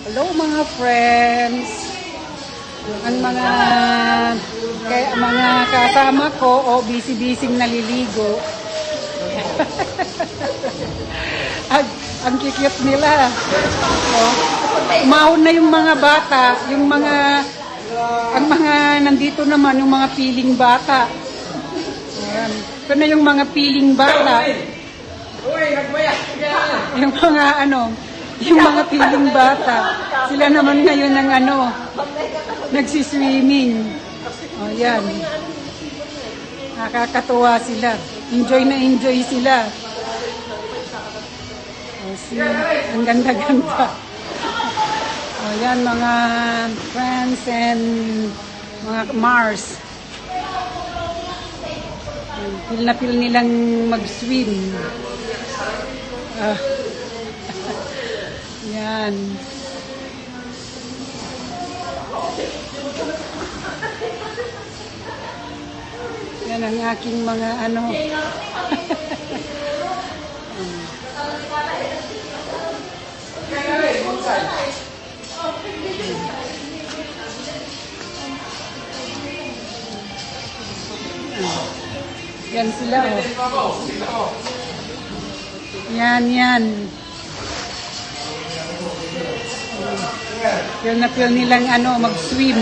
Hello mga friends. Ang mga kasama ko busy-busy naliligo. ang cute nila. Umahon na yung mga bata, ang mga nandito naman yung mga piling bata. Ayan. Ito na yung mga piling bata. Yung mga piling bata. Sila naman ngayon ng nagsiswimming. O yan. Nakakatuwa sila. Enjoy na enjoy sila. O ang ganda-ganda. O yan mga friends and mga Mars. Feel na feel nilang mag-swim. Yan. Yan ang aking mga Yan sila Yan. Feel na feel nilang mag-swim.